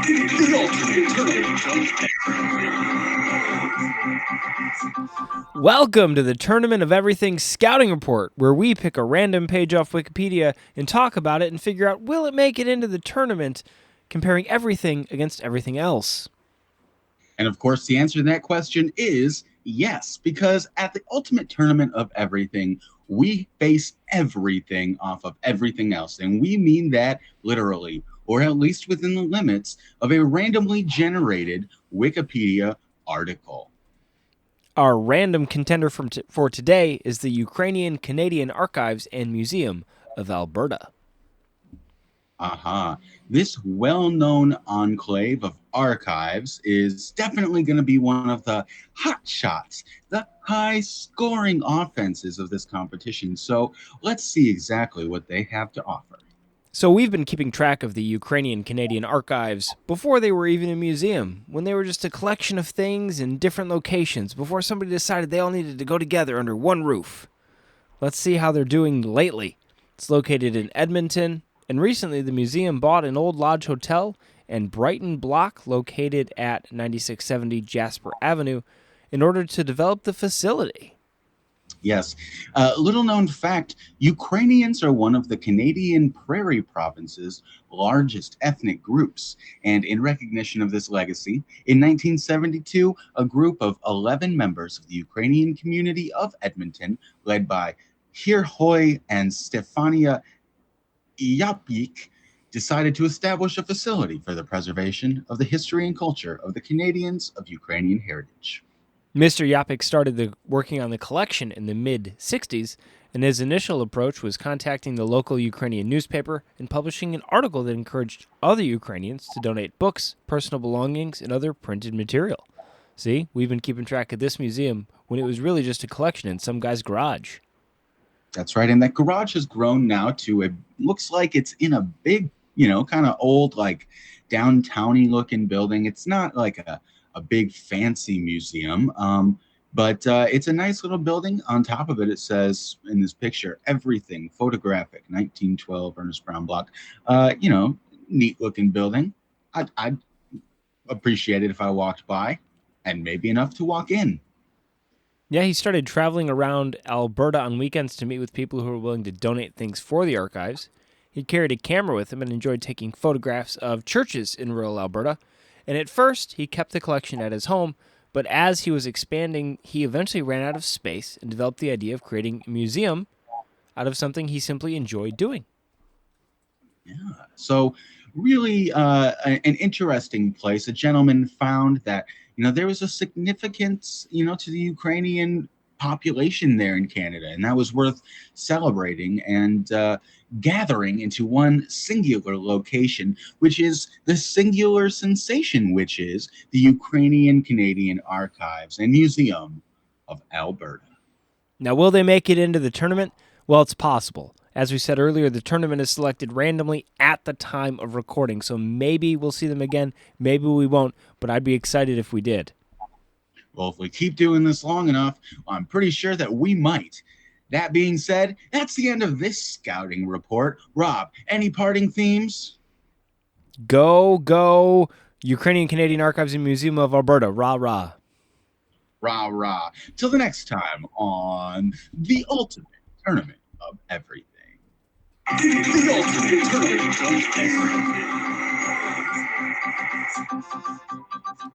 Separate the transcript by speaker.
Speaker 1: The ultimate tournament of
Speaker 2: Welcome to the Tournament of Everything Scouting Report, where we pick a random page off Wikipedia and talk about it and figure out will it make it into the tournament, comparing everything against everything else.
Speaker 1: And of course, the answer to that question is yes, because at the ultimate tournament of everything, we base everything off of everything else. And we mean that literally, or at least within the limits of a randomly generated Wikipedia article.
Speaker 2: Our random contender for today is the Ukrainian Canadian Archives and Museum of Alberta.
Speaker 1: This well-known enclave of archives is definitely going to be one of the hot shots, the high-scoring offenses of this competition. So let's see exactly what they have to offer.
Speaker 2: So we've been keeping track of the Ukrainian Canadian Archives before they were even a museum, when they were just a collection of things in different locations before somebody decided they all needed to go together under one roof. Let's see how they're doing lately. It's located in Edmonton, and recently the museum bought an old lodge hotel and Brighton block located at 9670 Jasper Avenue in order to develop the facility.
Speaker 1: Yes. Little known fact, Ukrainians are one of the Canadian Prairie Province's largest ethnic groups. And in recognition of this legacy, in 1972, a group of 11 members of the Ukrainian community of Edmonton, led by Hirhoy and Stefania Yapik, decided to establish a facility for the preservation of the history and culture of the Canadians of Ukrainian heritage.
Speaker 2: Mr. Yapik started working on the collection in the mid-60s, and his initial approach was contacting the local Ukrainian newspaper and publishing an article that encouraged other Ukrainians to donate books, personal belongings, and other printed material. See, we've been keeping track of this museum when it was really just a collection in some guy's garage.
Speaker 1: That's right, and that garage has grown now to looks like it's in a big, kind of old, like downtowny looking building. It's not like a big fancy museum, but it's a nice little building. On top of it, it says in this picture, everything photographic, 1912 Ernest Brown block. Neat looking building. I'd appreciate it if I walked by, and maybe enough to walk in.
Speaker 2: Yeah, he started traveling around Alberta on weekends to meet with people who were willing to donate things for the archives. He carried a camera with him and enjoyed taking photographs of churches in rural Alberta. And at first, he kept the collection at his home, but as he was expanding, he eventually ran out of space and developed the idea of creating a museum out of something he simply enjoyed doing.
Speaker 1: Yeah. So really an interesting place. A gentleman found that, there was a significance, to the Ukrainian population there in Canada, and that was worth celebrating and gathering into one singular location, which is the singular sensation, which is the Ukrainian Canadian Archives and Museum of Alberta.
Speaker 2: Now, will they make it into the tournament? Well, it's possible. As we said earlier, the tournament is selected randomly at the time of recording, so maybe we'll see them again, maybe we won't, but I'd be excited if we did.
Speaker 1: Well, if we keep doing this long enough, I'm pretty sure that we might. That being said, that's the end of this scouting report. Rob, any parting themes?
Speaker 2: Go, Ukrainian Canadian Archives and Museum of Alberta. Rah, rah.
Speaker 1: Rah, rah. Till the next time on the ultimate tournament of everything. The ultimate tournament of everything.